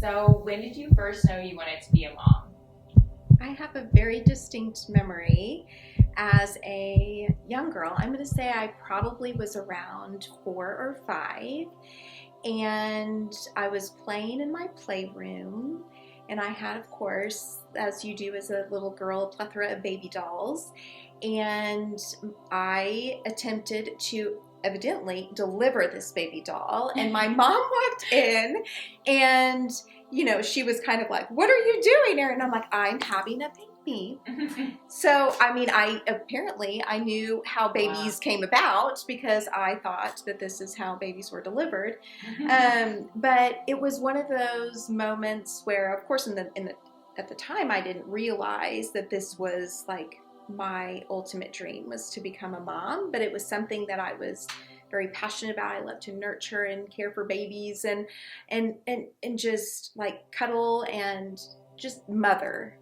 So, when did you first know you wanted to be a mom? I have a very distinct memory as a young girl. I'm going to say I probably was around 4 or 5, and I was playing in my playroom. And I had, of course, as you do as a little girl, a plethora of baby dolls. And I attempted to evidently deliver this baby doll. And my mom walked in and she was kind of like, "What are you doing, Erin?" And I'm like, "I'm having a baby." So, I knew how Wow. babies came about because I thought that this is how babies were delivered. But it was one of those moments where, of course, at the time, I didn't realize that this was like my ultimate dream was to become a mom. But it was something that I was very passionate about. I love to nurture and care for babies and just like cuddle and just mother,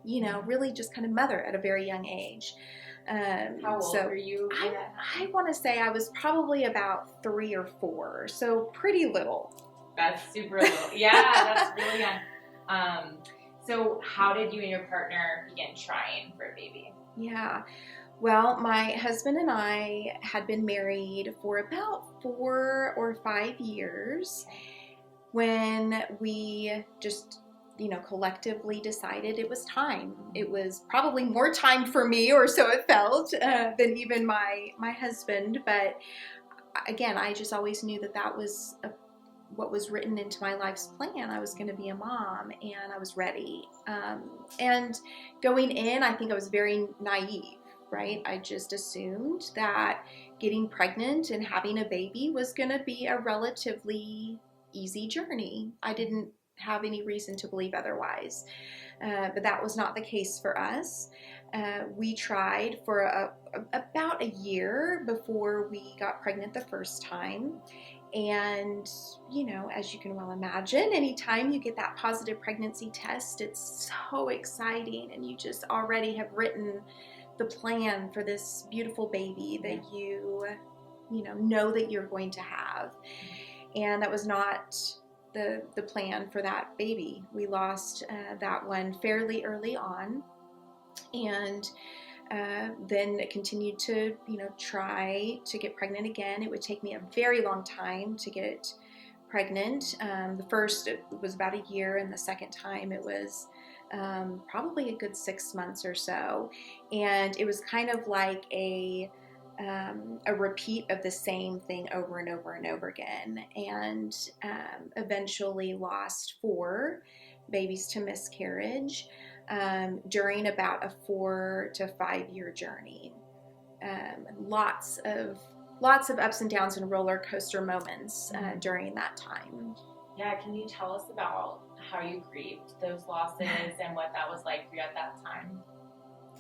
really just kind of mother at a very young age. How old So were you when I, that I happened? want to say I was probably about 3 or 4, so pretty little. That's super little. Yeah, that's really young. Um, so, how did you and your partner begin trying for a baby? Yeah. Well, my husband and I had been married for about 4 or 5 years when we just collectively decided it was time. It was probably more time for me, or so it felt, than even my husband. But again, I just always knew that that was what was written into my life's plan. I was going to be a mom, and I was ready. And going in, I think I was very naive. Right? I just assumed that getting pregnant and having a baby was going to be a relatively easy journey. I didn't have any reason to believe otherwise. But that was not the case for us. We tried for about a year before we got pregnant the first time. And, as you can well imagine, anytime you get that positive pregnancy test, it's so exciting. And you just already have written the plan for this beautiful baby that you know that you're going to have. And that was not the plan for that baby. We lost that one fairly early on, and then continued to try to get pregnant again. It would take me a very long time to get pregnant. The first it was about a year, and the second time it was probably a good 6 months or so. And it was kind of like a repeat of the same thing over and over and over again. And eventually lost 4 babies to miscarriage during about a 4 to 5 year journey. Lots of ups and downs and roller coaster moments during that time. Yeah, can you tell us about how you grieved those losses and what that was like for you at that time?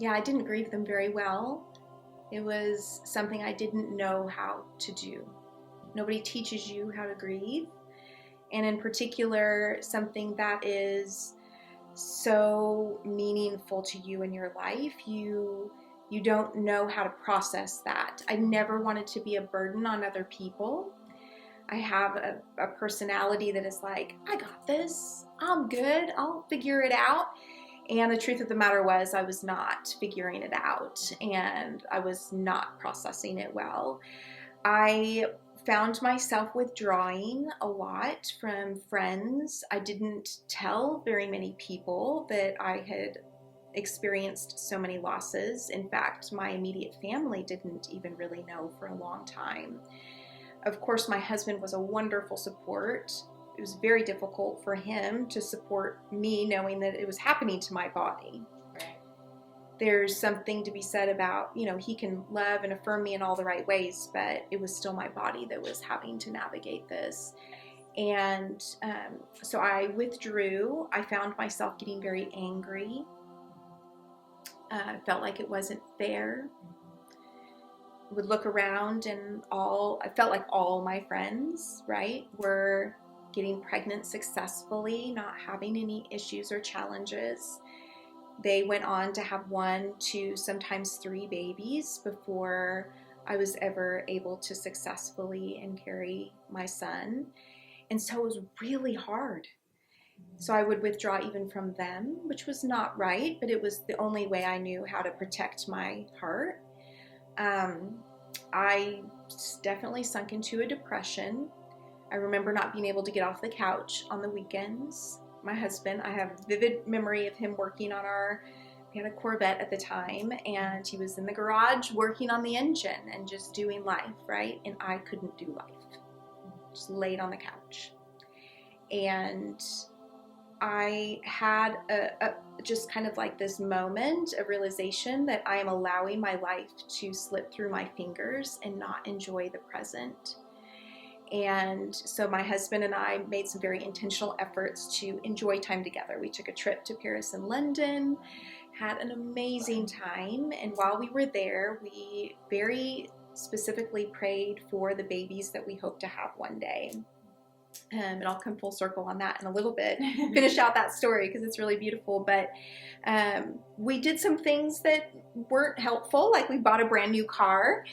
Yeah, I didn't grieve them very well. It was something I didn't know how to do. Nobody teaches you how to grieve, and in particular, something that is so meaningful to you in your life. You don't know how to process that. I never wanted to be a burden on other people. I have a personality that is like, "I got this, I'm good, I'll figure it out." And the truth of the matter was, I was not figuring it out, and I was not processing it well. I found myself withdrawing a lot from friends. I didn't tell very many people that I had experienced so many losses. In fact, my immediate family didn't even really know for a long time. Of course, my husband was a wonderful support. It was very difficult for him to support me knowing that it was happening to my body. Right. There's something to be said about, he can love and affirm me in all the right ways, but it was still my body that was having to navigate this. And so I withdrew. I found myself getting very angry. I felt like it wasn't fair. Would look around, and I felt like all my friends, right, were getting pregnant successfully, not having any issues or challenges. They went on to have 1, 2, sometimes 3 babies before I was ever able to successfully and carry my son. And so it was really hard. So I would withdraw even from them, which was not right, but it was the only way I knew how to protect my heart. I definitely sunk into a depression. I remember not being able to get off the couch on the weekends. My husband, I have vivid memory of him working on we had a Corvette at the time, and he was in the garage working on the engine and just doing life, right? And I couldn't do life. Just laid on the couch. And I had just kind of like this moment of realization that I am allowing my life to slip through my fingers and not enjoy the present. And so my husband and I made some very intentional efforts to enjoy time together. We took a trip to Paris and London, had an amazing time. And while we were there, we very specifically prayed for the babies that we hope to have one day. And I'll come full circle on that in a little bit, finish out that story because it's really beautiful. But we did some things that weren't helpful, like we bought a brand new car,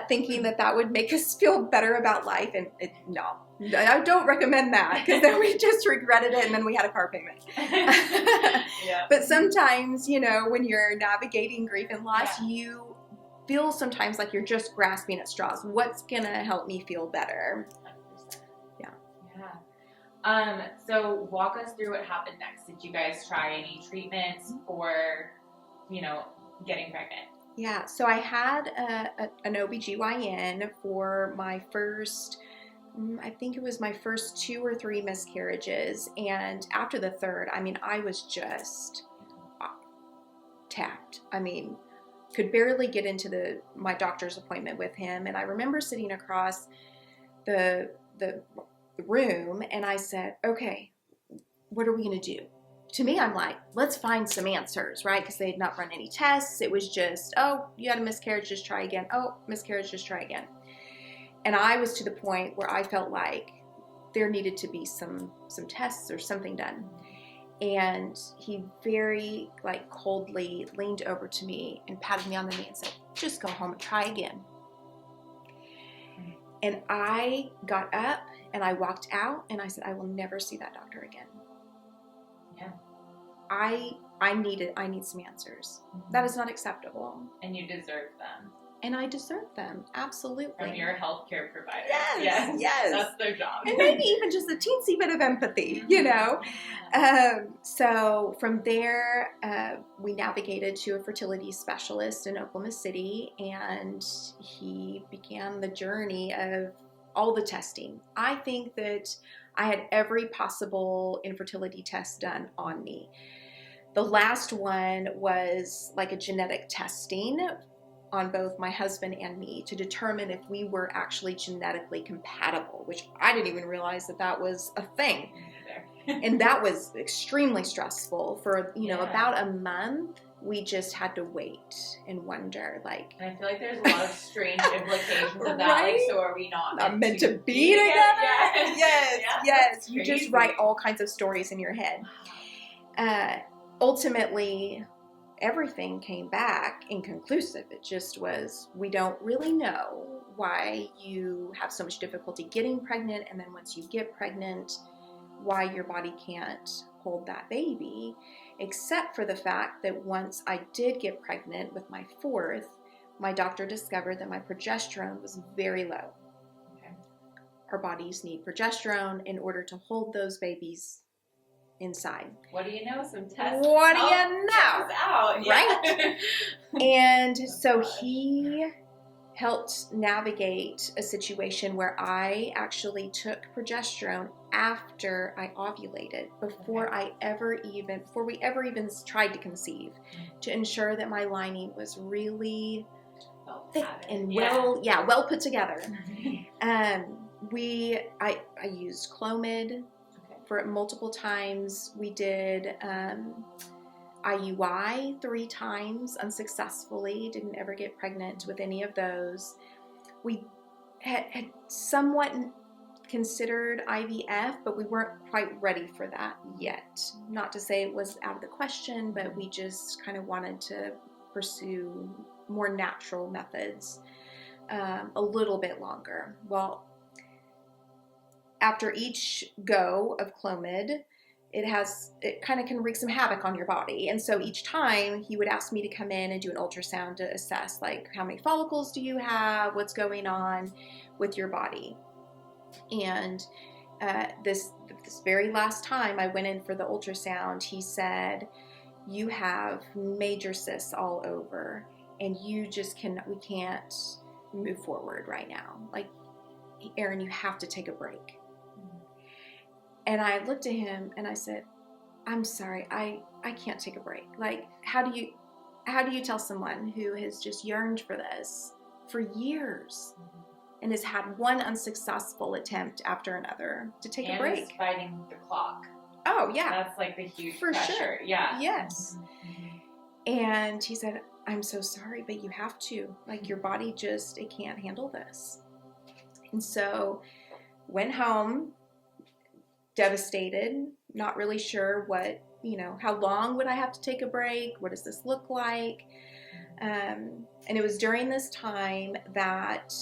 thinking that would make us feel better about life. And no, I don't recommend that, because then we just regretted it and then we had a car payment. Yeah. But sometimes, when you're navigating grief and loss, you feel sometimes like you're just grasping at straws. What's going to help me feel better? So walk us through what happened next. Did you guys try any treatments for, getting pregnant? Yeah, so I had an OBGYN for my first, I think it was my first 2 or 3 miscarriages. And after the third, I was just tapped. Could barely get into my doctor's appointment with him. And I remember sitting across the room, and I said, okay, what are we going to do? To me, I'm like, let's find some answers, right? Because they had not run any tests. It was just, oh, you had a miscarriage, just try again. Oh, miscarriage, just try again. And I was to the point where I felt like there needed to be some tests or something done. And he very coldly leaned over to me and patted me on the knee and said, just go home and try again. And I got up and I walked out and I said, I will never see that doctor again. Yeah. I need some answers. Mm-hmm. That is not acceptable. And you deserve them. And I deserve them, absolutely. From your healthcare provider. Yes. That's their job. And maybe even just a teensy bit of empathy, So from there, we navigated to a fertility specialist in Oklahoma City, and he began the journey of all the testing. I think that I had every possible infertility test done on me. The last one was like a genetic testing on both my husband and me to determine if we were actually genetically compatible, which I didn't even realize that was a thing. And that was extremely stressful for, about a month. We just had to wait and wonder, And I feel like there's a lot of strange implications of that. Right? So are we not meant to be together? Yes. You just write all kinds of stories in your head. Ultimately, everything came back inconclusive. It just was, we don't really know why you have so much difficulty getting pregnant, and then once you get pregnant, why your body can't hold that baby, except for the fact that once I did get pregnant with my 4th, my doctor discovered that my progesterone was very low. Okay. Our bodies need progesterone in order to hold those babies inside. What do you know? Some tests. What do you know? Out. Right? And so he helped navigate a situation where I actually took progesterone after I ovulated, before we ever even tried to conceive, to ensure that my lining was really thick and well put together. I used Clomid for multiple times. We did IUI 3 times unsuccessfully, didn't ever get pregnant with any of those. We had somewhat considered IVF, but we weren't quite ready for that yet. Not to say it was out of the question, but we just kind of wanted to pursue more natural methods a little bit longer. Well, after each go of Clomid, it kind of can wreak some havoc on your body. And so each time he would ask me to come in and do an ultrasound to assess, like, how many follicles do you have, what's going on with your body. And this very last time I went in for the ultrasound, he said, you have major cysts all over, and we can't move forward right now. Like, Erin, you have to take a break. And I looked at him and I said, I'm sorry, I can't take a break. Like, how do you tell someone who has just yearned for this for years and has had one unsuccessful attempt after another to take a break? And is fighting the clock. Oh, yeah. That's like the huge for pressure. Sure. Yeah. Yes. And he said, I'm so sorry, but you have to. Like, your body it can't handle this. And so went home, devastated, not really sure how long would I have to take a break? What does this look like? And it was during this time that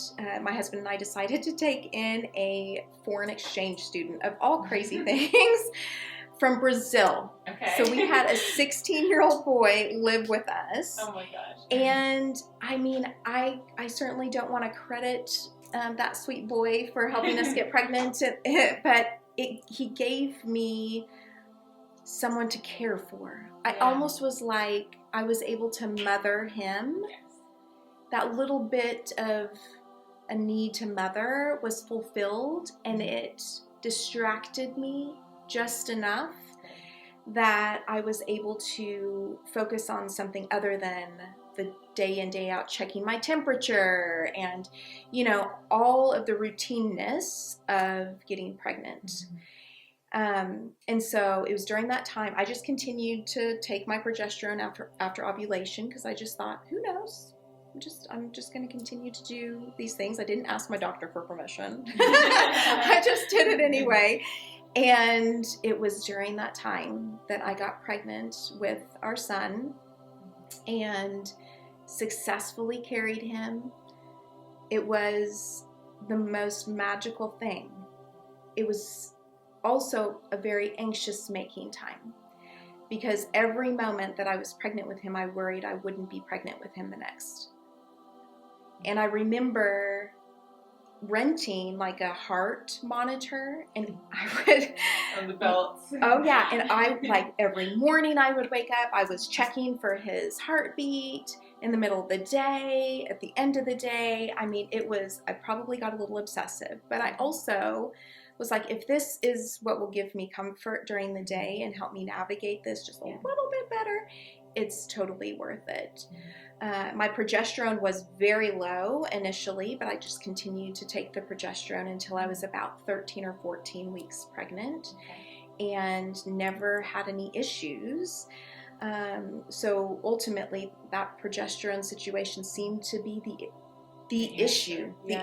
my husband and I decided to take in a foreign exchange student, of all crazy things, from Brazil. Okay. So we had a 16-year-old boy live with us. Oh my gosh. And I mean, I certainly don't want to credit that sweet boy for helping us get pregnant, but he gave me someone to care for. I almost was like I was able to mother him. Yes. That little bit of a need to mother was fulfilled, and it distracted me just enough that I was able to focus on something other than the day in, day out checking my temperature and, all of the routineness of getting pregnant. And so it was during that time I just continued to take my progesterone after ovulation, because I just thought, who knows? I'm just going to continue to do these things. I didn't ask my doctor for permission. I just did it anyway. And it was during that time that I got pregnant with our son and successfully carried him. It was the most magical thing. It was also a very anxious making time, because every moment that I was pregnant with him, I worried I wouldn't be pregnant with him the next. And I remember renting like a heart monitor, and I would on the belts. Oh yeah, and I like every morning I would wake up, I was checking for his heartbeat in the middle of the day, at the end of the day. I mean, I probably got a little obsessive, but I also was like, if this is what will give me comfort during the day and help me navigate this just a little bit better, it's totally worth it. My progesterone was very low initially, but I just continued to take the progesterone until I was about 13 or 14 weeks pregnant, and never had any issues. So ultimately, that progesterone situation seemed to be the issue, the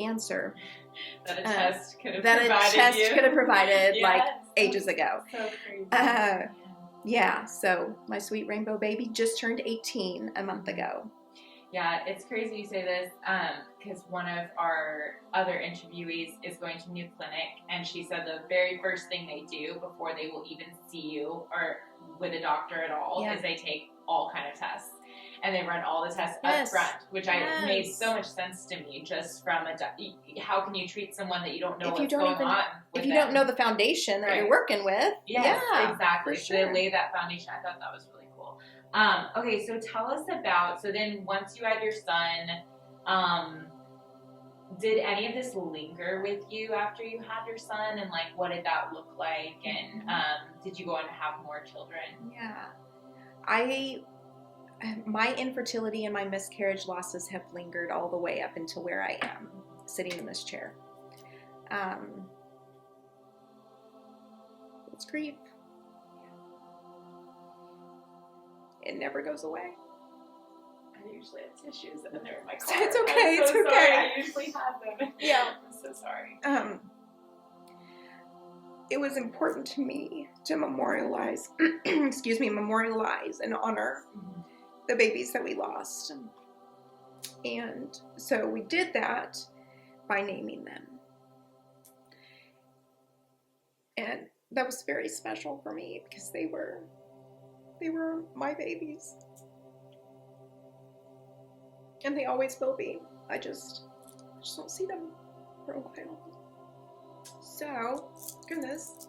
answer. That a test could have that provided a test could have provided like ages ago. So crazy. Yeah, so my sweet rainbow baby just turned 18 a month ago. Yeah, it's crazy you say this, because one of our other interviewees is going to a new clinic, and she said the very first thing they do before they will even see you or with a doctor at all is they take all kind of tests. And they run all the tests up front, which made so much sense to me, just from how can you treat someone that you don't know what's going on with if you don't know the foundation that you're working with. Yes, yeah, exactly. For So sure. they lay that foundation. I thought that was really cool. Okay, so tell us about, so then once you had your son, did any of this linger with you after you had your son, and like what did that look like, and did you go on to have more children? Yeah, my infertility and my miscarriage losses have lingered all the way up until where I am sitting in this chair. It's grief. It never goes away. I usually have tissues and they're in my car. It's okay. I'm so it's sorry. okay. I usually have them. Yeah. I'm so sorry. It was important to me to memorialize and honor the babies that we lost. And so we did that by naming them. And that was very special for me because they were my babies. And they always will be. I just don't see them for a while. So, goodness.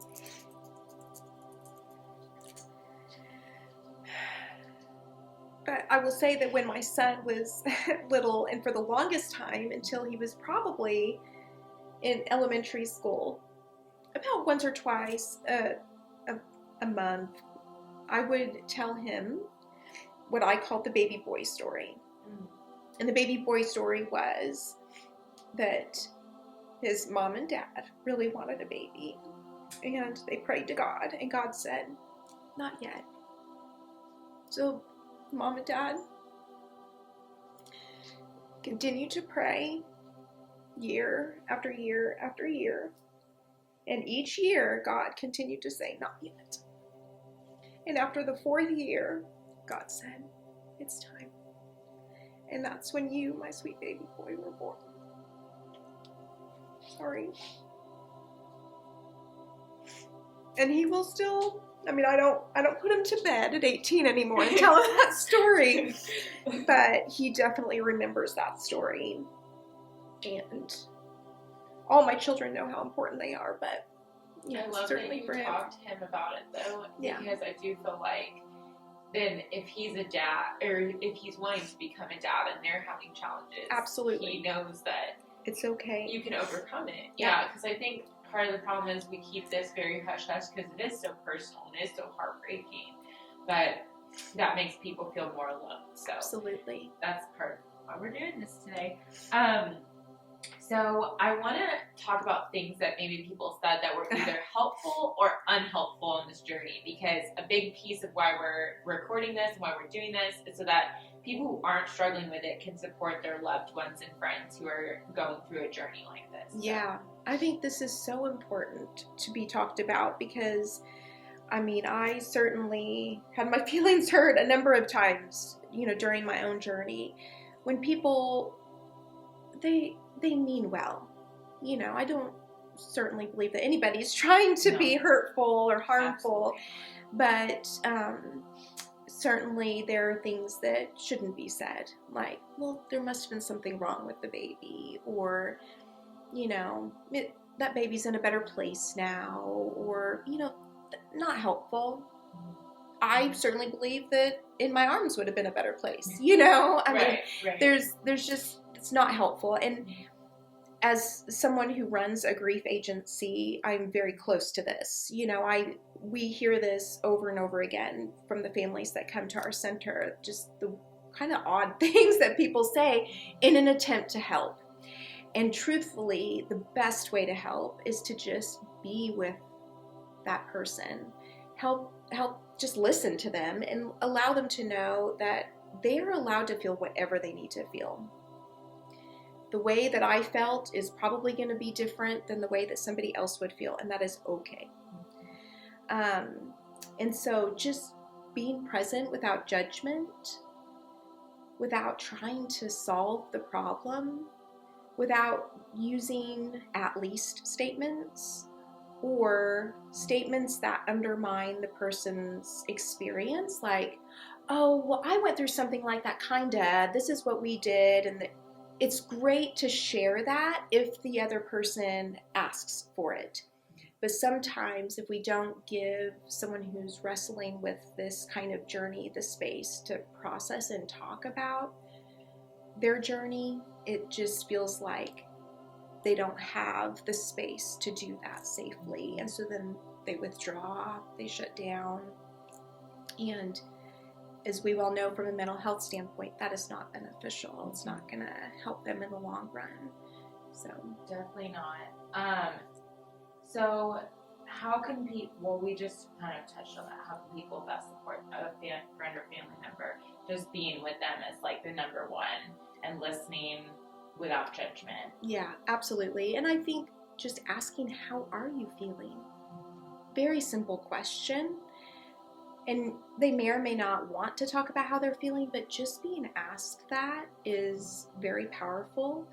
But I will say that when my son was little, and for the longest time until he was probably in elementary school, about once or twice a month, I would tell him what I called the baby boy story. And the baby boy story was that his mom and dad really wanted a baby, and they prayed to God, and God said, not yet. So mom and dad continued to pray year after year after year, and each year God continued to say, not yet. And after the 4th year, God said, it's time. And that's when you, my sweet baby boy, were born. Sorry. And he will still, I don't put him to bed at 18 anymore and tell him that story. But he definitely remembers that story. And all my children know how important they are, but I love certainly that you talked to him about it, though, because I do feel like then if he's a dad, or if he's wanting to become a dad and they're having challenges, absolutely, he knows that it's okay. You can overcome it. Yeah, because I think part of the problem is we keep this very hush-hush because it is so personal and it is so heartbreaking. But that makes people feel more alone. So absolutely, that's part of why we're doing this today. So I want to talk about things that maybe people said that were either helpful or unhelpful in this journey, because a big piece of why we're recording this and why we're doing this is so that people who aren't struggling with it can support their loved ones and friends who are going through a journey like this. Yeah, I think this is so important to be talked about because, I certainly had my feelings hurt a number of times, during my own journey, when people, they mean well. I don't certainly believe that anybody's trying to be hurtful or harmful, but certainly there are things that shouldn't be said, like, well, there must have been something wrong with the baby, or, that baby's in a better place now, or, not helpful. I certainly believe that in my arms would have been a better place, Right. There's just, it's not helpful. And as someone who runs a grief agency, I'm very close to this. We hear this over and over again from the families that come to our center, just the kind of odd things that people say in an attempt to help. And truthfully, the best way to help is to just be with that person. Help just listen to them and allow them to know that they are allowed to feel whatever they need to feel. The way that I felt is probably going to be different than the way that somebody else would feel, and that is okay. And so just being present without judgment, without trying to solve the problem, without using at least statements or statements that undermine the person's experience, like, oh, well, I went through something like that, kinda, this is what we did, and it's great to share that if the other person asks for it. But sometimes if we don't give someone who's wrestling with this kind of journey the space to process and talk about their journey, it just feels like they don't have the space to do that safely. And so then they withdraw, they shut down. And as we well know from a mental health standpoint, that is not beneficial. It's not going to help them in the long run. So definitely not. So how can people, we just kind of touched on that, how can people best support a friend or family member? Just being with them is like the number one, and listening without judgment. Yeah, absolutely. And I think just asking, how are you feeling? Very simple question. And they may or may not want to talk about how they're feeling, but just being asked that is very powerful.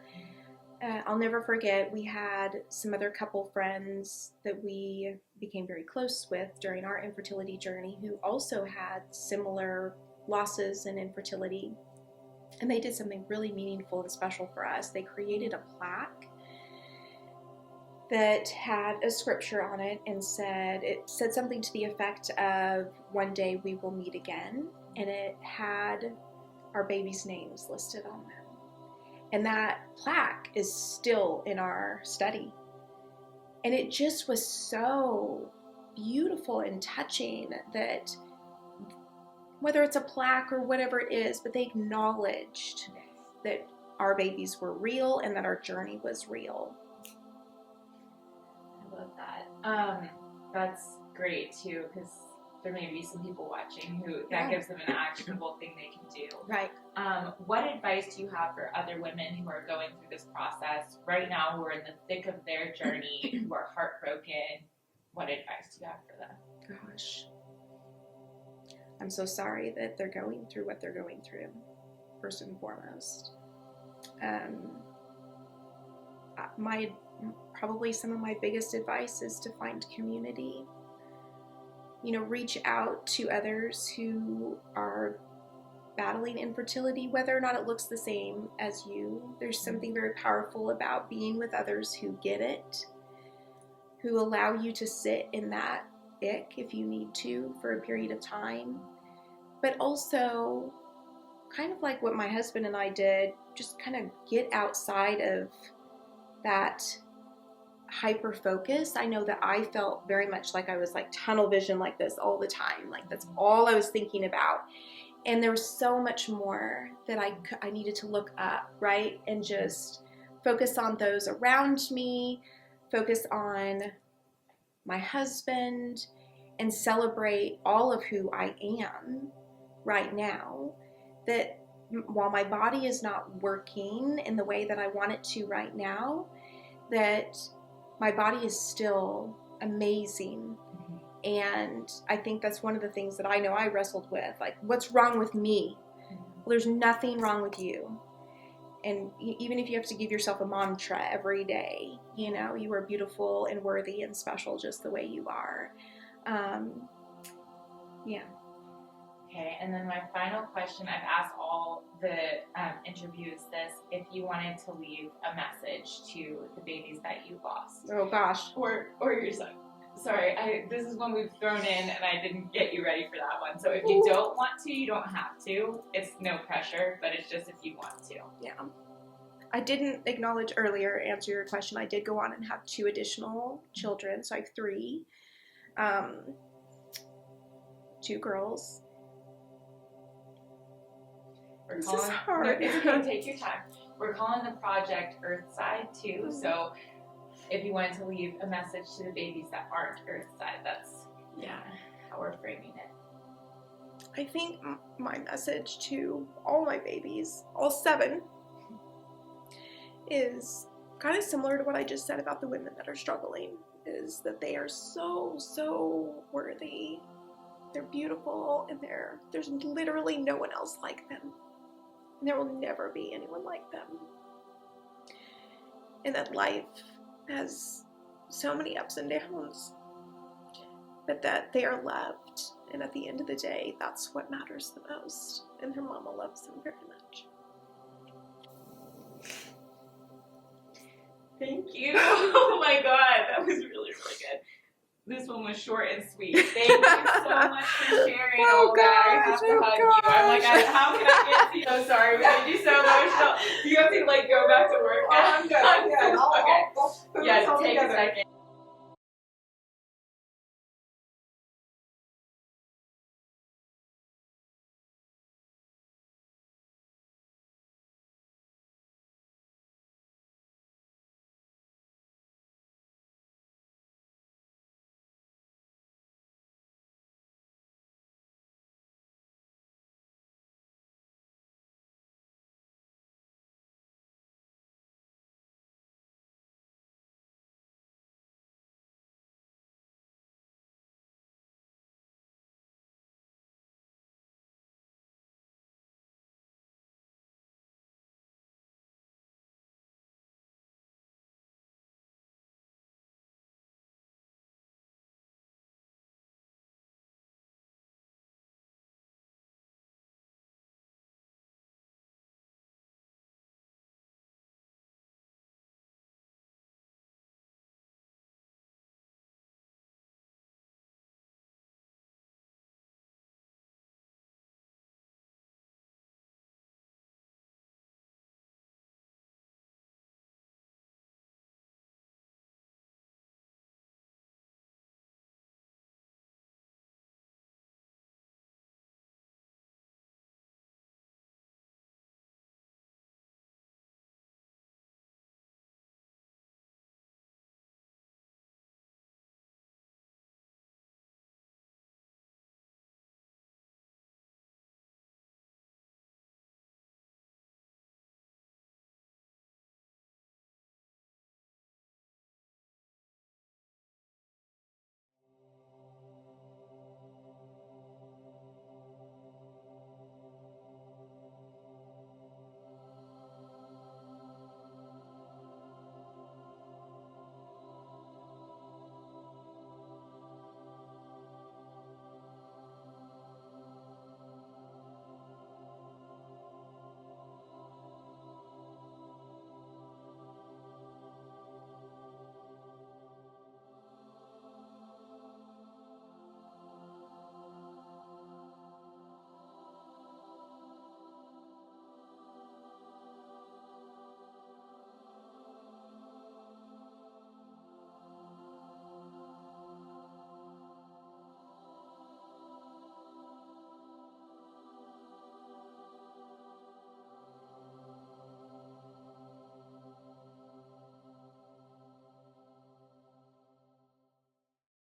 I'll never forget, we had some other couple friends that we became very close with during our infertility journey who also had similar losses and infertility. And they did something really meaningful and special for us. They created a plaque that had a scripture on it and it said something to the effect of, "One day we will meet again." And it had our babies' names listed on them. And that plaque is still in our study. And it just was so beautiful and touching that whether it's a plaque or whatever it is, but they acknowledged that our babies were real and that our journey was real. I love that. That's great too, because there may be some people watching who that gives them an actionable thing they can do. Right. What advice do you have for other women who are going through this process right now, who are in the thick of their journey, who are heartbroken? What advice do you have for them? Gosh. I'm so sorry that they're going through what they're going through, first and foremost. Probably some of my biggest advice is to find community. Reach out to others who are battling infertility, whether or not it looks the same as you. There's something very powerful about being with others who get it, who allow you to sit in that ick if you need to for a period of time, but also kind of like what my husband and I did, just kind of get outside of that hyper focus. I know that I felt very much like I was like tunnel vision like this all the time. Like that's all I was thinking about. And there was so much more that I needed to look up, right? And just focus on those around me, focus on my husband, and celebrate all of who I am right now. That while my body is not working in the way that I want it to right now, that my body is still amazing. And I think that's one of the things that I know I wrestled with. Like, what's wrong with me? Well, there's nothing wrong with you. And even if you have to give yourself a mantra every day, you are beautiful and worthy and special just the way you are. Yeah. Okay, and then my final question, I've asked all the interviews this, if you wanted to leave a message to the babies that you lost. Oh gosh. Or your son. Sorry, this is one we've thrown in and I didn't get you ready for that one. So if you don't want to, you don't have to. It's no pressure, but it's just if you want to. Yeah. I didn't acknowledge earlier, answer your question. I did go on and have 2 additional children, so I have 3. 2 girls. This is hard. It's okay, take your time. We're calling the project Earthside too, so if you wanted to leave a message to the babies that aren't Earthside, that's how we're framing it. I think my message to all my babies, all 7, is kind of similar to what I just said about the women that are struggling, is that they are so, so worthy. They're beautiful, and there's literally no one else like them. And there will never be anyone like them. And that life has so many ups and downs, but that they are loved. And at the end of the day, that's what matters the most. And her mama loves them very much. Thank you. Oh my God, that was really, really good. This one was short and sweet. Thank you so much for sharing. Oh gosh, I have to hug you. I'm like, how can I get to you? So sorry, we made you so emotional. You have to go back to work. Oh, I'm good. Okay. Yeah, take a second.